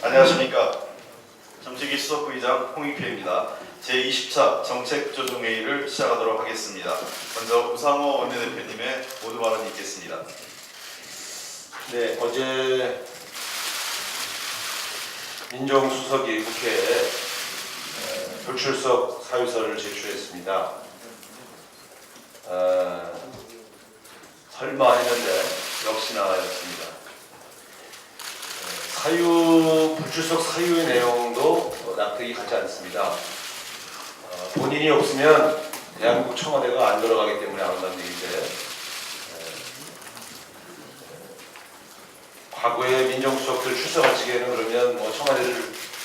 안녕하십니까. 정책위 수석부의장 홍익표입니다. 제20차 정책조정회의를 시작하도록 하겠습니다. 먼저 우상호 원내대표님의 모두 발언이 있겠습니다. 네, 어제 민정수석이 국회에 불출석 사유서를 제출했습니다. 설마 했는데 역시나였습니다. 불출석 사유의 내용도 납득이 가지 않습니다. 본인이 없으면 대한민국 청와대가 안 돌아가기 때문에 안 온다는 얘기인데, 과거에 민정수석들 출석할 적에는 그러면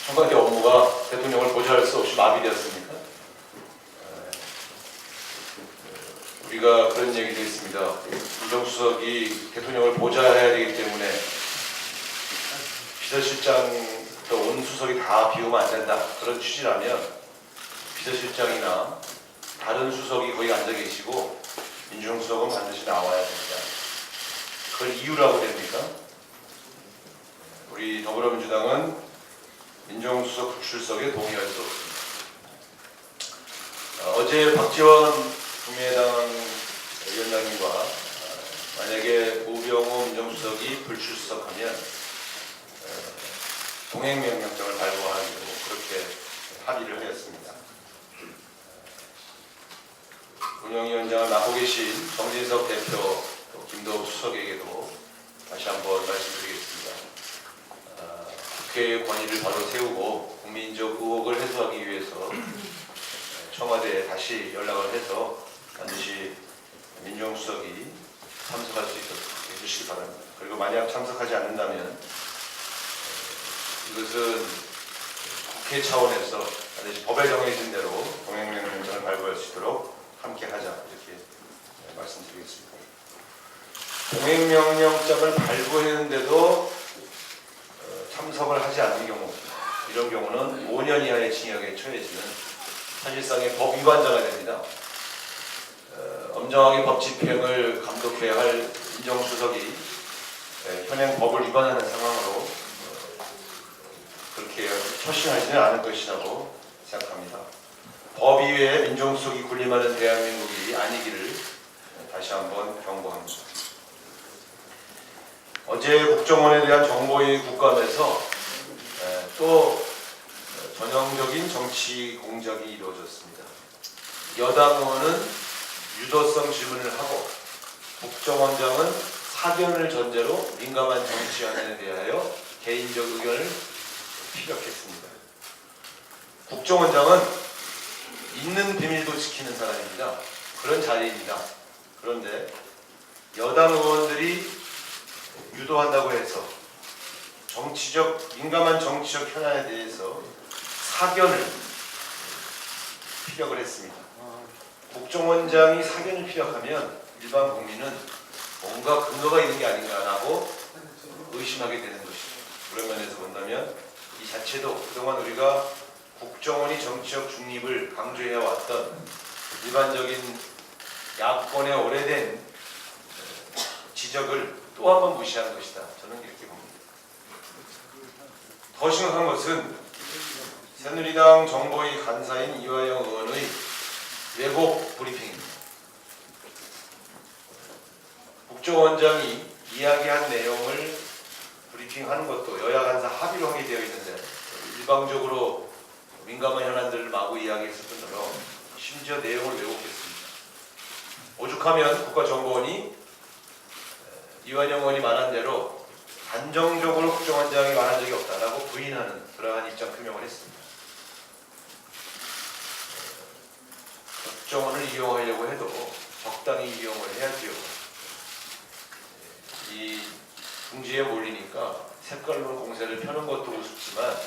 청와대 업무가 대통령을 보좌할 수 없이 마비되었습니까? 우리가 그런 얘기도 있습니다. 민정수석이 대통령을 보좌해야 되기 때문에 비서실장 또 온 수석이 다 비우면 안 된다. 그런 취지라면 비서실장이나 다른 수석이 거기 앉아 계시고 민정수석은 반드시 나와야 됩니다. 그걸 이유라고 됩니까? 우리 더불어민주당은 민정수석 불출석에 동의할 수 없습니다. 어제 박지원 국민의당 위원장님과 만약에 우병우 민정수석이 불출석하면 동행명령장을 발부하기로 그렇게 합의를 하였습니다. 운영위원장을 맡고 계신 정진석 대표, 또 김도읍 수석에게도 다시 한번 말씀드리겠습니다. 국회의 권위를 바로 세우고 국민적 의혹을 해소하기 위해서 청와대에 다시 연락을 해서 반드시 민정수석이 참석할 수 있도록 해주시기 바랍니다. 그리고 만약 참석하지 않는다면 이것은 국회 차원에서 반드시 법에 정해진 대로 동행명령장을 발부할 수 있도록 함께 하자, 이렇게 말씀드리겠습니다. 동행명령장을 발부했는데도 참석을 하지 않는 경우, 이런 경우는 5년 이하의 징역에 처해지는 사실상의 법 위반자가 됩니다. 엄정하게 법 집행을 감독해야 할 민정수석이 현행 법을 위반하는 상황으로 그렇게 처신하지는 않을 것이라고 생각합니다. 법 이외에 민정수석이 군림하는 대한민국이 아니기를 다시 한번 경고합니다. 어제 국정원에 대한 정보의 국감에서 또 전형적인 정치 공작이 이루어졌습니다. 여당 의원은 유도성 질문을 하고 국정원장은 사견을 전제로 민감한 정치 안에 대하여 개인적 의견을 피력했습니다. 국정원장은 있는 비밀도 지키는 사람입니다. 그런 자리입니다. 그런데 여당 의원들이 유도한다고 해서 민감한 정치적 현안에 대해서 사견을 피력을 했습니다. 국정원장이 사견을 피력하면 일반 국민은 뭔가 근거가 있는 게 아닌가라고 의심하게 되는 것이죠. 그런 면에서 본다면 이 자체도 그동안 우리가 국정원이 정치적 중립을 강조해왔던 일반적인 야권의 오래된 지적을 또 한 번 무시하는 것이다. 저는 이렇게 봅니다. 더 심각한 것은 새누리당 정보위 간사인 이화영 의원의 왜곡 브리핑입니다. 국정원장이 이야기한 내용을 브리핑하는 것도 여야 간사 합의로 하게 되어 있는데 일방적으로 민감한 현안들을 마구 이야기했을 뿐더러 심지어 내용을 왜곡했습니다. 오죽하면 국가정보원이 이완영 의원이 말한 대로 단정적으로 국정원장이 말한 적이 없다라고 부인하는 그러한 입장 표명을 했습니다. 국정원을 이용하려고 해도 적당히 이용을 해야지요. 이 궁지에 몰리니까 색깔로 공세를 펴는 것도 우습지만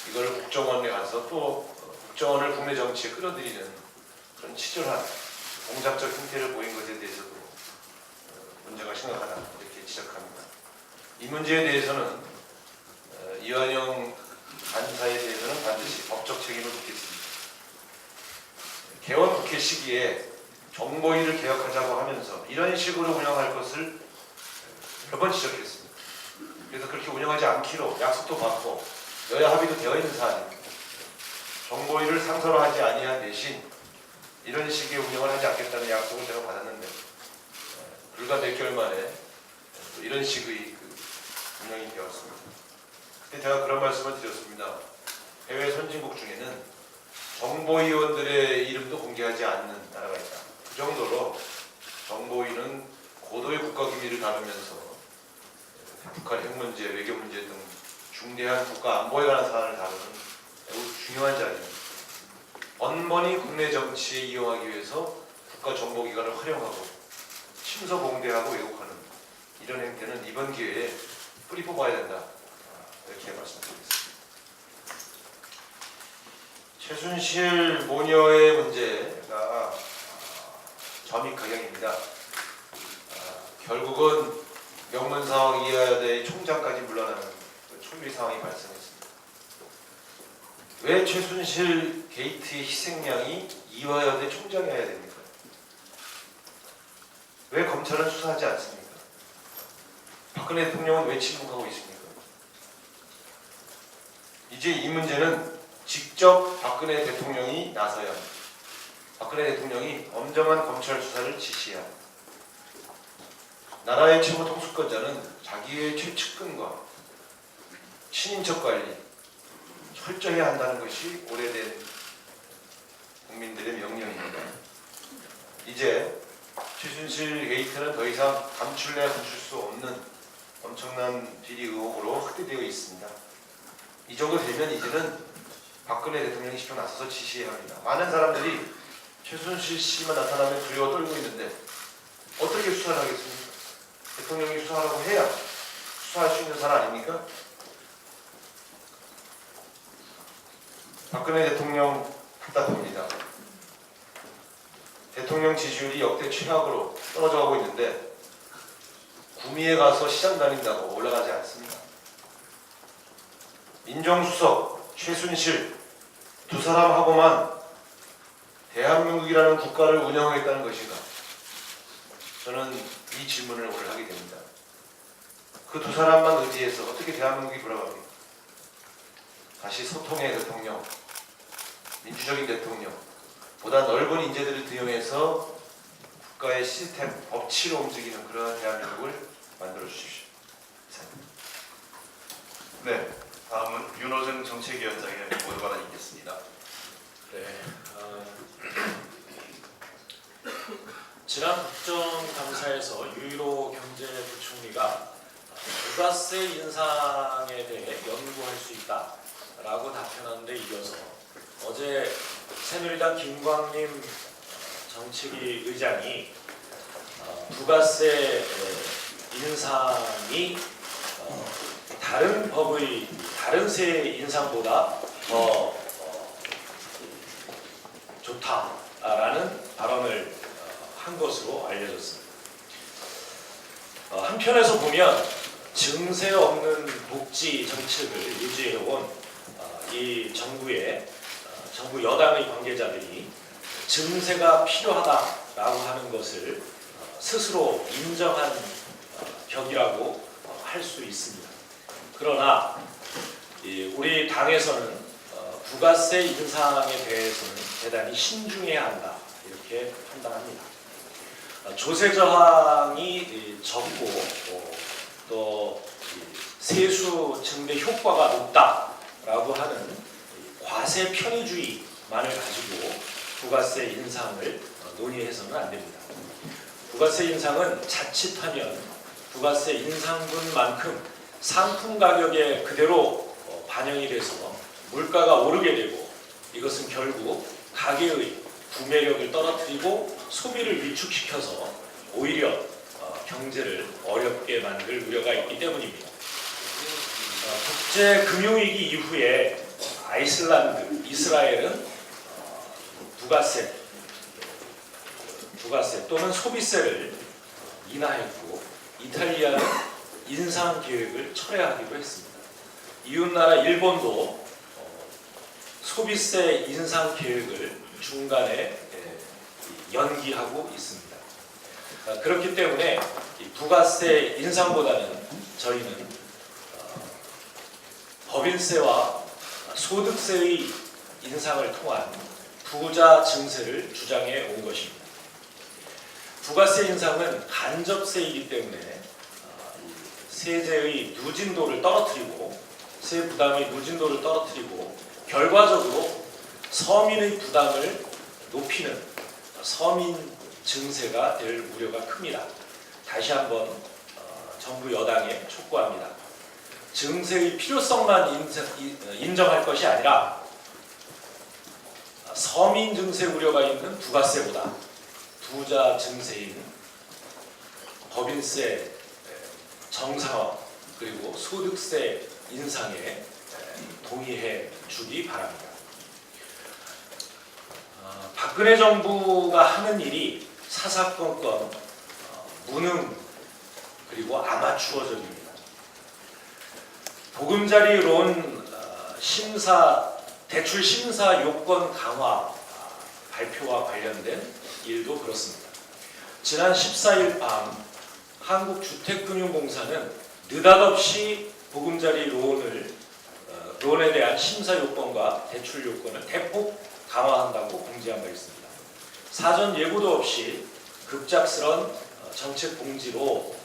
이걸 국정원에 가서 또 국정원을 국내 정치에 끌어들이는 그런 치졸한 공작적 형태를 보인 것에 대해서도 문제가 심각하다, 이렇게 지적합니다. 이 문제에 대해서는 이완영 간사에 대해서는 반드시 법적 책임을 묻겠습니다. 개원 국회 시기에 정보위를 개혁하자고 하면서 이런 식으로 운영할 것을 몇 번 지적했습니다. 그래서 그렇게 그렇게 운영하지 않기로 약속도 받고 여야 합의도 되어 있는 사안입니다. 정보위를 상설화 하지 아니한 대신 이런 식의 운영을 하지 않겠다는 약속을 제가 받았는데 불과 몇 개월 만에 또 이런 식의 운영이 되었습니다. 그때 제가 그런 말씀을 드렸습니다. 해외 선진국 중에는 정보위원들의 이름도 공개하지 않는 나라가 있다. 그 정도로 정보위는 고도의 국가기밀을 다루면서 북한 핵 문제, 외교 문제 등 중대한 국가 안보에 관한 사안을 다루는 매우 중요한 자리입니다. 번번이 국내 정치에 이용하기 위해서 국가정보기관을 활용하고 침소봉대하고 왜곡하는 이런 행태는 이번 기회에 뿌리 뽑아야 된다. 이렇게 말씀드리겠습니다. 최순실 모녀의 문제가 점입가경입니다. 결국은 명문사원 이화여대의 총장까지 물러나는 초유의 상황이 발생했습니다. 왜 최순실 게이트의 희생양이 이화여대 총장이어야 됩니까? 왜 검찰은 수사하지 않습니까? 박근혜 대통령은 왜 침묵하고 있습니까? 이제 이 문제는 직접 박근혜 대통령이 나서야 합니다. 박근혜 대통령이 엄정한 검찰 수사를 지시해야 합니다. 나라의 최고 통수권자는 자기의 최측근과 친인척 관리 철저해야 한다는 것이 오래된 국민들의 명령입니다. 이제 최순실 게이트는 더 이상 감출래야 감출 수 없는 엄청난 비리 의혹으로 확대되어 있습니다. 이 정도 되면 이제는 박근혜 대통령이 직접 나서서 지시해야 합니다. 많은 사람들이 최순실 씨만 나타나면 두려워 떨고 있는데 어떻게 수사를 하겠습니까? 대통령이 수사하라고 해야 수사할 수 있는 사람 아닙니까? 박근혜 대통령 답답합니다. 대통령 지지율이 역대 최악으로 떨어져 가고 있는데 구미에 가서 시장 다닌다고 올라가지 않습니다. 민정수석, 최순실 두 사람하고만 대한민국이라는 국가를 운영하겠다는 것인가? 저는 이 질문을 오늘 하게 됩니다. 그 두 사람만 의지해서 어떻게 대한민국이 돌아갑니까? 다시 소통의 대통령, 민주적인 대통령, 보다 넓은 인재들을 등용해서 국가의 시스템, 법치로 움직이는 그런 대한민국을 만들어 주십시오. 네, 다음은 윤호중 정책위원장의 모두 발언이 있겠습니다. 네, 지난 국정감사에서 유일호 경제부총리가 부가세 인상에 대해 연구할 수 있다라고 답변한 데 이어서 어제 새누리당 김광림 정책위 의장이 부가세 인상이 다른 법의 다른 세 인상보다 더 좋다라는 발언을 한 것으로 알려졌습니다. 한편에서 보면 증세 없는 복지 정책을 유지해온 이 정부 여당의 관계자들이 증세가 필요하다라고 하는 것을 스스로 인정한 격이라고 할 수 있습니다. 그러나 우리 당에서는 부가세 인상에 대해서는 대단히 신중해야 한다 이렇게 판단합니다. 조세 저항이 적고 또 세수 증대 효과가 높다라고 하는 과세 편의주의만을 가지고 부가세 인상을 논의해서는 안 됩니다. 부가세 인상은 자칫하면 부가세 인상분만큼 상품 가격에 그대로 반영이 돼서 물가가 오르게 되고 이것은 결국 가계의 구매력을 떨어뜨리고 소비를 위축시켜서 오히려 경제를 어렵게 만들 우려가 있기 때문입니다. 국제 금융위기 이후에 아이슬란드, 이스라엘은 부가세 또는 소비세를 인하했고 이탈리아는 인상 계획을 철회하기로 했습니다. 이웃나라 일본도 소비세 인상 계획을 중간에 연기하고 있습니다. 그렇기 때문에 부가세 인상보다는 저희는 법인세와 소득세의 인상을 통한 부자 증세를 주장해 온 것입니다. 부가세 인상은 간접세이기 때문에 세제의 누진도를 떨어뜨리고 세 부담의 누진도를 떨어뜨리고 결과적으로 서민의 부담을 높이는 서민 증세가 될 우려가 큽니다. 다시 한번 정부 여당에 촉구합니다. 증세의 필요성만 인정할 것이 아니라 서민 증세 우려가 있는 부가세보다 부자 증세인 법인세 정상화 그리고 소득세 인상에 동의해 주기 바랍니다. 박근혜 정부가 하는 일이 사사건건 무능 그리고 아마추어적입니다. 보금자리론 대출 심사 요건 강화 발표와 관련된 일도 그렇습니다. 지난 14일 밤 한국주택금융공사는 느닷없이 보금자리 론에 대한 심사 요건과 대출 요건을 대폭 강화한다고 공지한 바 있습니다. 사전 예고도 없이 급작스런 정책 공지로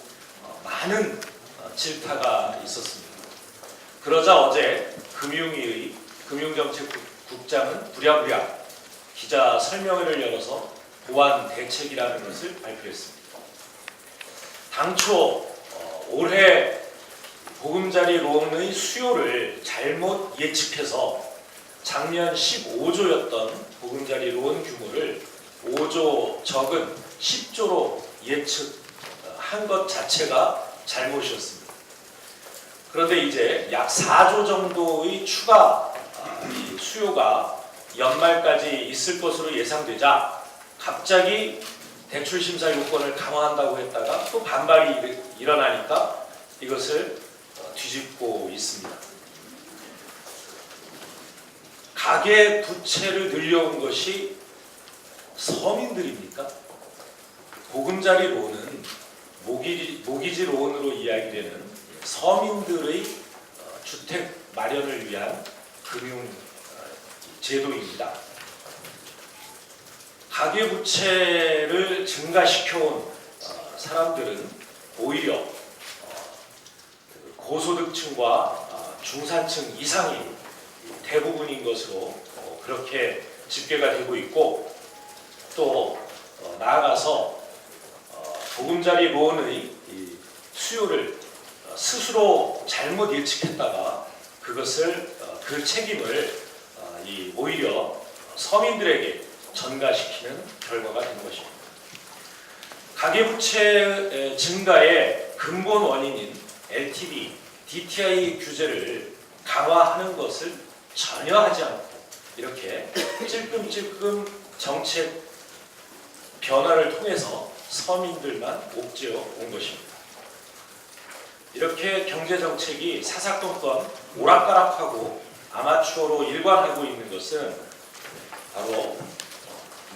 많은 질타가 있었습니다. 그러자 어제 금융위의 금융정책국장은 부랴부랴 기자 설명회를 열어서 보완 대책이라는 것을 발표했습니다. 당초 올해 보금자리 론의 수요를 잘못 예측해서 작년 15조였던 보금자리 론 규모를 5조 적은 10조로 예측한 것 자체가 잘못이었습니다. 그런데 이제 약 4조 정도의 추가 수요가 연말까지 있을 것으로 예상되자 갑자기 대출 심사 요건을 강화한다고 했다가 또 반발이 일어나니까 이것을 뒤집고 있습니다. 가계 부채를 늘려온 것이 서민들입니까? 보금자리 론은 모기지 론으로 이야기되는 서민들의 주택 마련을 위한 금융 제도입니다. 가계 부채를 증가시켜온 사람들은 오히려 고소득층과 중산층 이상이 대부분인 것으로 그렇게 집계가 되고 있고 또 나아가서 보금자리 론의 수요를 스스로 잘못 예측했다가 그것을 그 책임을 오히려 서민들에게 전가시키는 결과가 된 것입니다. 가계부채 증가의 근본 원인인 LTV, DTI 규제를 강화하는 것을 전혀 하지 않고 이렇게 찔끔찔끔 정책 변화를 통해서 서민들만 옥죄어 온 것입니다. 이렇게 경제정책이 사사건건 오락가락하고 아마추어로 일관하고 있는 것은 바로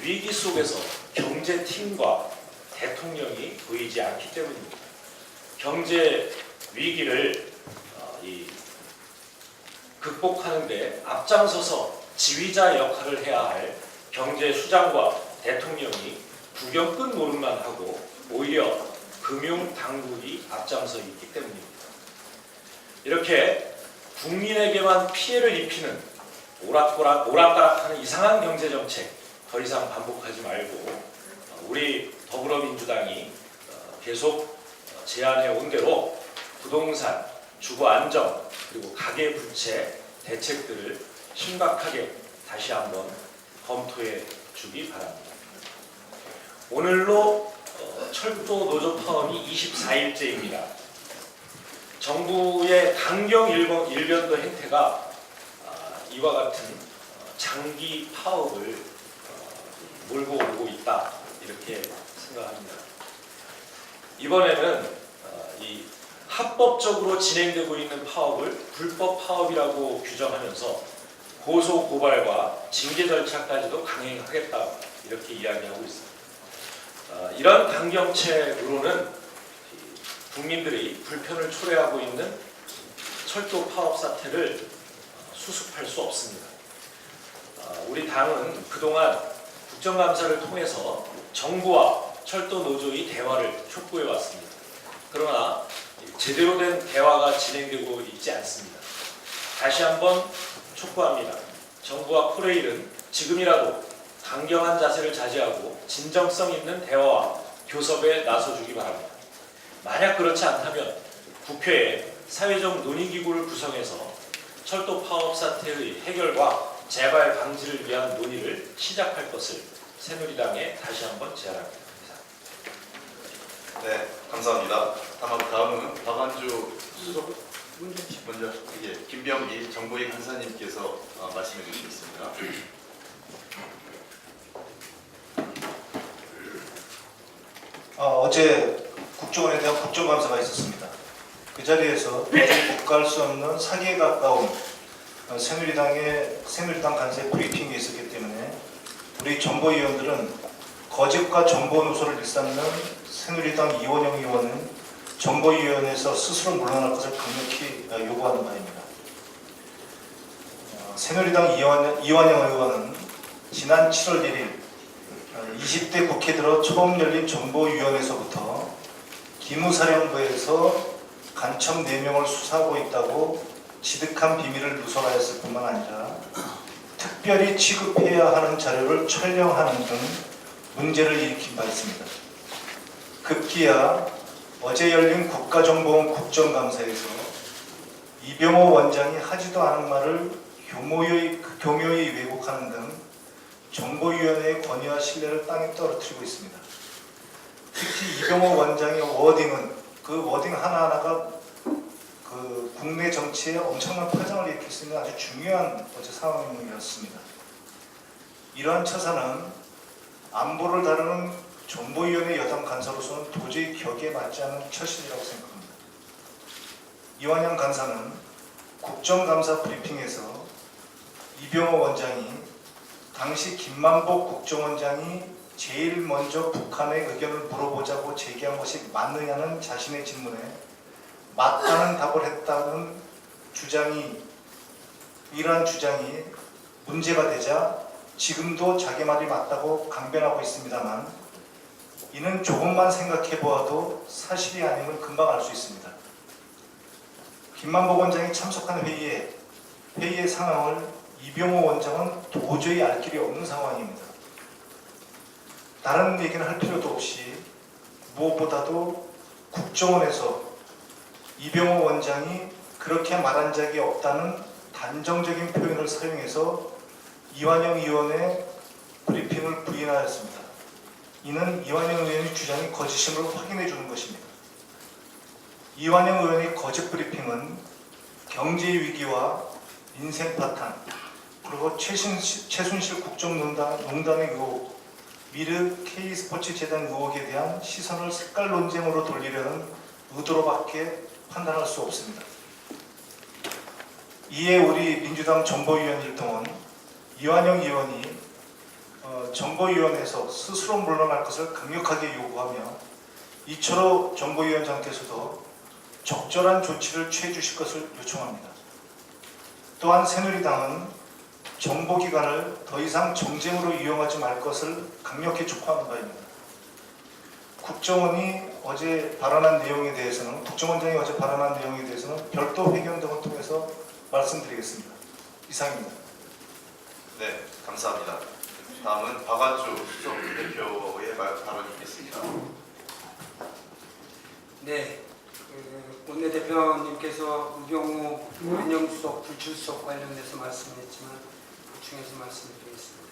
위기 속에서 경제팀과 대통령이 보이지 않기 때문입니다. 경제 위기를 극복하는 데 앞장서서 지휘자 역할을 해야 할 경제수장과 대통령이 구경 끝 노릇만 하고 오히려 금융당국이 앞장서 있기 때문입니다. 이렇게 국민에게만 피해를 입히는 오락가락하는 이상한 경제정책 더 이상 반복하지 말고 우리 더불어민주당이 계속 제안해 온 대로 부동산, 주거 안정, 그리고 가계 부채 대책들을 심각하게 다시 한번 검토해 주기 바랍니다. 오늘로 철도 노조 파업이 24일째입니다. 정부의 강경 일변도 행태가 이와 같은 장기 파업을 몰고 오고 있다 이렇게 생각합니다. 이번에는 이 합법적으로 진행되고 있는 파업을 불법 파업이라고 규정하면서 고소 고발과 징계 절차까지도 강행하겠다 이렇게 이야기하고 있습니다. 이런 강경책으로는 국민들의 불편을 초래하고 있는 철도 파업 사태를 수습할 수 없습니다. 우리 당은 그동안 국정감사를 통해서 정부와 철도 노조의 대화를 촉구해 왔습니다. 그러나 제대로 된 대화가 진행되고 있지 않습니다. 다시 한번 촉구합니다. 정부와 코레일은 지금이라도 강경한 자세를 자제하고 진정성 있는 대화와 교섭에 나서주기 바랍니다. 만약 그렇지 않다면 국회에 사회적 논의기구를 구성해서 철도 파업 사태의 해결과 재발 방지를 위한 논의를 시작할 것을 새누리당에 다시 한번 제안합니다. 네, 감사합니다. 다음은 박완주 수석 먼저 김병기 정보위 간사님께서 말씀해 주시겠습니다. 어제 국정원에 대한 국정감사가 있었습니다. 그 자리에서 도저히 국가할 수 없는 사기에 가까운 새누리당 간사의 브리핑이 있었기 때문에 우리 정보위원들은 거짓과 정보 노소를 일삼는 새누리당 이원영 의원은 정보위원회에서 스스로 물러날 것을 강력히 요구하는 바입니다. 새누리당 이완영 의원은 지난 7월 1일 20대 국회 들어 처음 열린 정보위원회에서부터 기무사령부에서 간첩 4명을 수사하고 있다고 지득한 비밀을 누설하였을 뿐만 아니라 특별히 취급해야 하는 자료를 촬영하는 등 문제를 일으킨 바 있습니다. 급기야 어제 열린 국가정보원 국정감사에서 이병호 원장이 하지도 않은 말을 교묘히 왜곡하는 등 정보위원회의 권위와 신뢰를 땅에 떨어뜨리고 있습니다. 특히 이병호 원장의 워딩은 그 워딩 하나하나가 그 국내 정치에 엄청난 파장을 일으킬 수 있는 아주 중요한 어제 상황이었습니다. 이러한 처사는 안보를 다루는 정보위원회 여당 간사로서는 도저히 격에 맞지 않는 처신이라고 생각합니다. 이완영 간사는 국정감사 브리핑에서 이병호 원장이 당시 김만복 국정원장이 제일 먼저 북한의 의견을 물어보자고 제기한 것이 맞느냐는 자신의 질문에 맞다는 답을 했다는 이러한 주장이 문제가 되자 지금도 자기 말이 맞다고 강변하고 있습니다만 이는 조금만 생각해 보아도 사실이 아님을 금방 알 수 있습니다. 김만복 원장이 참석한 회의의 상황을 이병호 원장은 도저히 알 길이 없는 상황입니다. 다른 얘기는 할 필요도 없이 무엇보다도 국정원에서 이병호 원장이 그렇게 말한 적이 없다는 단정적인 표현을 사용해서 이완영 의원의 브리핑을 부인하였습니다. 이는 이완영 의원의 주장이 거짓임을 확인해 주는 것입니다. 이완영 의원의 거짓 브리핑은 경제 위기와 인생 파탄, 그리고 최순실 국정농단의 의혹, 미르 K스포츠재단 의혹에 대한 시선을 색깔 논쟁으로 돌리려는 의도로밖에 판단할 수 없습니다. 이에 우리 민주당 정보위원들 등은 이완영 의원이 정보위원회에서 스스로 물러날 것을 강력하게 요구하며 이철호 정보위원장께서도 적절한 조치를 취해 주실 것을 요청합니다. 또한 새누리당은 정보기관을 더 이상 정쟁으로 이용하지 말 것을 강력히 촉구하는 바입니다. 국정원장이 어제 발언한 내용에 대해서는 별도 회견 등을 통해서 말씀드리겠습니다. 이상입니다. 네, 감사합니다. 다음은 박완주 수석 대표의 발언이 있겠습니다. 네, 원내대표님께서 우병우 민정수석 불출석 관련돼서 말씀했지만 보충해서 말씀드리겠습니다.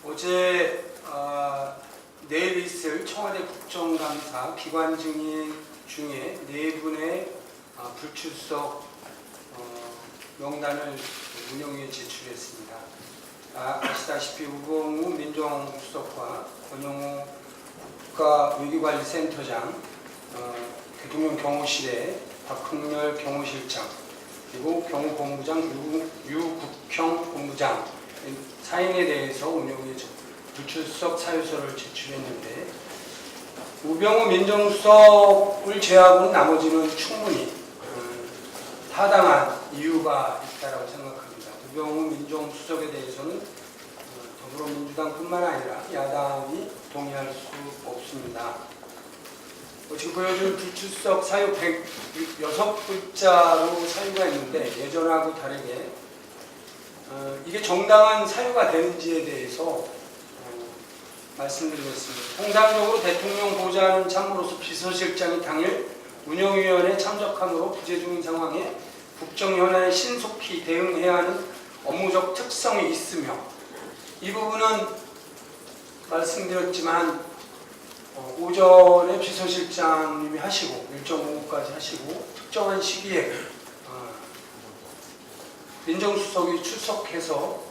어제 내일 있을 청와대 국정감사 기관 증인 중에 4분의 불출석 명단을 운영위에 제출했습니다. 아시다시피 우병우 민정수석과 권영우 국가위기관리센터장, 대통령 경호실에 박흥렬 경호실장, 그리고 경호본부장 유국형 본부장 4인에 대해서 운영위에 불출석 사유서를 제출했는데 우병우 민정수석을 제외하고는 나머지는 충분히 타당한 이유가 있다고 생각합니다. 우병우 민정수석에 대해서는 더불어민주당뿐만 아니라 야당이 동의할 수 없습니다. 지금 보여준 불출석 사유 106글자로 사유가 있는데 예전하고 다르게 이게 정당한 사유가 되는지에 대해서 말씀드리겠습니다. 통상적으로 대통령 보좌하는 참모로서 비서실장이 당일 운영위원회에 참석함으로 부재 중인 상황에 국정 현안에 신속히 대응해야 하는 업무적 특성이 있으며 이 부분은 말씀드렸지만 오전에 비서실장님이 하시고 일정 오후까지 하시고 특정한 시기에 민정수석이 출석해서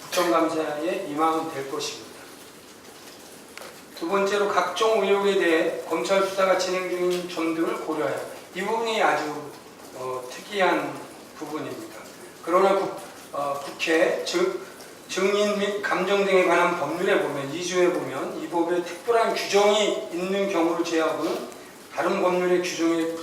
국정감사에 임하면 될 것입니다. 두 번째로 각종 의혹에 대해 검찰 수사가 진행 중인 점 등을 고려하여 이 부분이 아주 특이한 부분입니다. 그러나 국회 즉 증인 및 감정 등에 관한 법률에 보면 2조에 보면 이 법에 특별한 규정이 있는 경우를 제외하고는 다른 법률의 규정에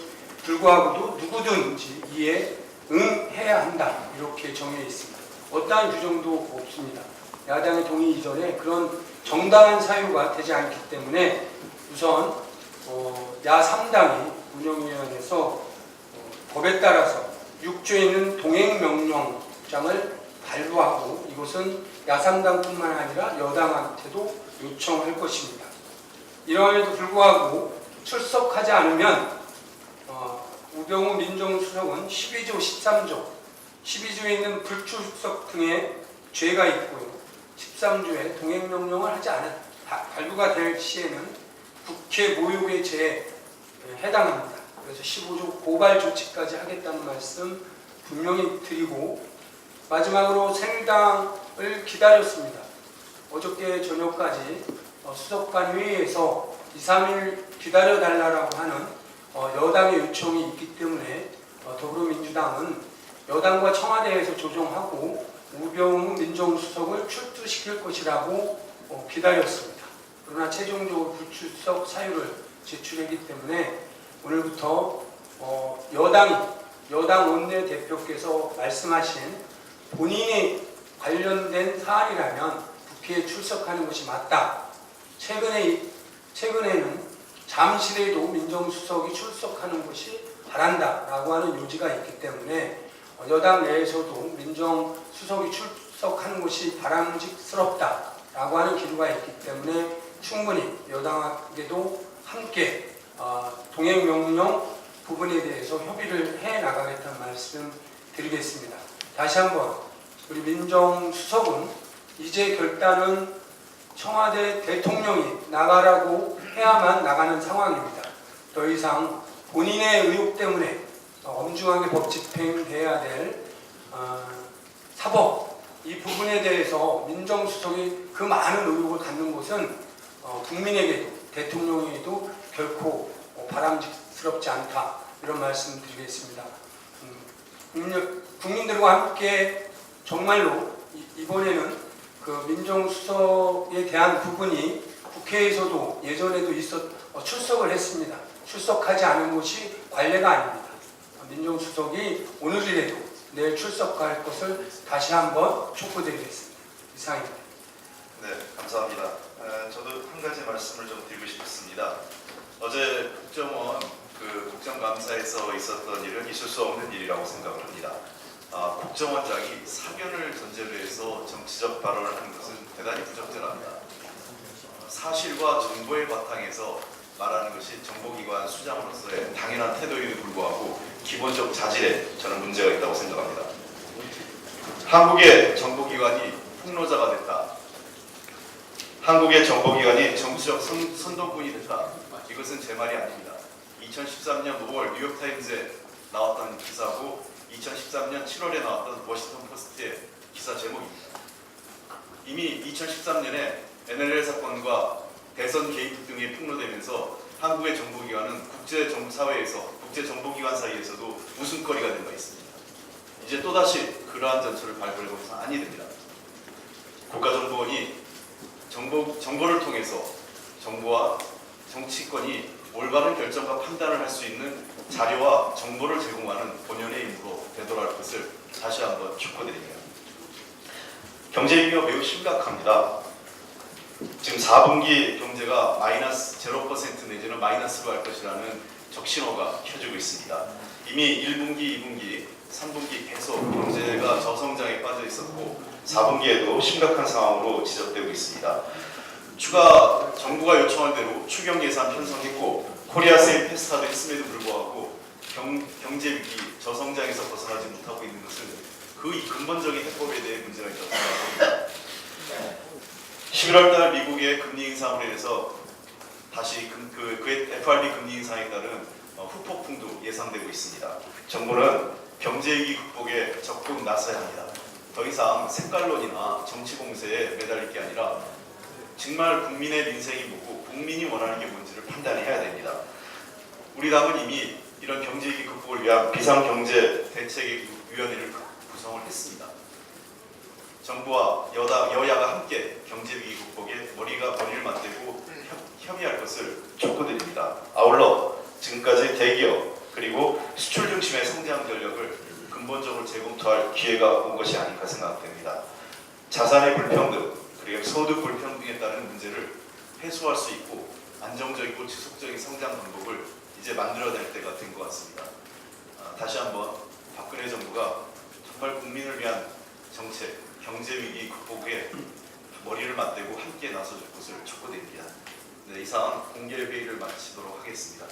불구하고도 누구든지 이에 응해야 한다 이렇게 정해 있습니다. 어떠한 규정도 없습니다. 야당의 동의 이전에 그런 정당한 사유가 되지 않기 때문에 우선 야3당이 운영위원회에서 법에 따라서 6조에 있는 동행명령장을 발부하고 이것은 야3당뿐만 아니라 여당한테도 요청할 것입니다. 이러함에도 불구하고 출석하지 않으면 우병우 민정수석은 12조, 13조, 12조에 있는 불출석 등의 죄가 있고요. 13조에 동행명령을 하지 않은 발부가 될 시에는 국회 모욕의 죄에 해당합니다. 그래서 15조 고발 조치까지 하겠다는 말씀 분명히 드리고 마지막으로 새누리당을 기다렸습니다. 어저께 저녁까지 수석관 회의에서 2, 3일 기다려달라고 하는 여당의 요청이 있기 때문에 더불어민주당은 여당과 청와대에서 조정하고 우병우 민정수석을 출두시킬 것이라고 기다렸습니다. 그러나 최종적으로 불출석 사유를 제출했기 때문에 오늘부터 여당 원내대표께서 말씀하신 본인이 관련된 사안이라면 국회에 출석하는 것이 맞다. 최근에는 잠실에도 민정수석이 출석하는 것이 바란다라고 하는 요지가 있기 때문에 여당 내에서도 민정수석이 출석하는 것이 바람직스럽다라고 하는 기류가 있기 때문에 충분히 여당에게도 함께 동행명령 부분에 대해서 협의를 해나가겠다는 말씀 드리겠습니다. 다시 한번 우리 민정수석은 이제 결단은 청와대 대통령이 나가라고 해야만 나가는 상황입니다. 더 이상 본인의 의혹 때문에 엄중하게 법 집행돼야 될 사법 이 부분에 대해서 민정수석이 그 많은 의혹을 갖는 것은 국민에게도 대통령에게도 결코 바람직스럽지 않다 이런 말씀 드리겠습니다. 국민들과 함께 정말로 이번에는 그 민정수석에 대한 부분이 국회에서도 예전에도 출석을 했습니다. 출석하지 않은 것이 관례가 아닙니다. 민정수석이 오늘이라도 내일 출석할 것을 다시 한번 촉구드리겠습니다. 이상입니다. 네, 감사합니다. 저도 한 가지 말씀을 좀 드리고 싶습니다. 어제 국정원 국정감사에서 있었던 일은 있을 수 없는 일이라고 생각을 합니다. 국정원장이 사견을 전제로 해서 정치적 발언을 하는 것은 대단히 부적절합니다. 사실과 정보의 바탕에서 말하는 것이 정보기관 수장으로서의 당연한 태도에도 불구하고 기본적 자질에 저는 문제가 있다고 생각합니다. 한국의 정보기관이 폭로자가 됐다. 한국의 정보기관이 정치적 선동꾼이 됐다. 이것은 제 말이 아닙니다. 2013년 5월 뉴욕타임즈에 나왔던 기사고 2013년 7월에 나왔던 워싱턴 포스트의 기사 제목입니다. 이미 2013년에 NLL 사건과 대선 개입 등이 폭로되면서 한국의 정보기관은 국제정보사회에서 국제정보기관 사이에서도 웃음거리가 된 바 있습니다. 이제 또다시 그러한 전철을 밟을 것은 아니 됩니다. 국가정보원이 정보를 통해서 정부와 정치권이 올바른 결정과 판단을 할 수 있는 자료와 정보를 제공하는 본연의 임무로 되돌아갈 것을 다시 한번 촉구드립니다. 경제 위기가 매우 심각합니다. 지금 4분기 경제가 마이너스 0% 내지는 마이너스로 할 것이라는 적신호가 켜지고 있습니다. 이미 1분기, 2분기, 3분기 계속 경제가 저성장에 빠져 있었고 4분기에도 심각한 상황으로 지적되고 있습니다. 추가 정부가 요청한 대로 추경 예산 편성했고 코리아 세일 패스타도 했음에도 불구하고 경제 위기, 저성장에서 벗어나지 못하고 있는 것은 그 근본적인 해법에 대해 문제가 있다고 생각합니다. 11월달 미국의 금리 인상으로 인해서 다시 그 FRB 금리 인상에 따른 후폭풍도 예상되고 있습니다. 정부는 경제 위기 극복에 적극 나서야 합니다. 더 이상 색깔론이나 정치 공세에 매달릴 게 아니라 정말 국민의 민생이 뭐고 국민이 원하는 게 뭔지를 판단해야 됩니다. 우리 당은 이미 이런 경제 위기 극복을 위한 비상경제대책위원회를 구성을 했습니다. 정부와 여야가 함께 경제 위기 극복에 머리를 맞대고 협의할 것을 촉구드립니다. 아울러 지금까지 대기업 그리고 수출 중심의 성장 전략을 근본적으로 재검토할 기회가 온 것이 아닐까 생각됩니다. 자산의 불평등 그리고 소득 불평등에 따른 문제를 해소할 수 있고 안정적이고 지속적인 성장 방법을 이제 만들어낼 때가 된 것 같습니다. 다시 한번 박근혜 정부가 정말 국민을 위한 정책, 경제 위기 극복에 머리를 맞대고 함께 나서줄 것을 촉구드립니다. 네, 이상 공개 회의를 마치도록 하겠습니다.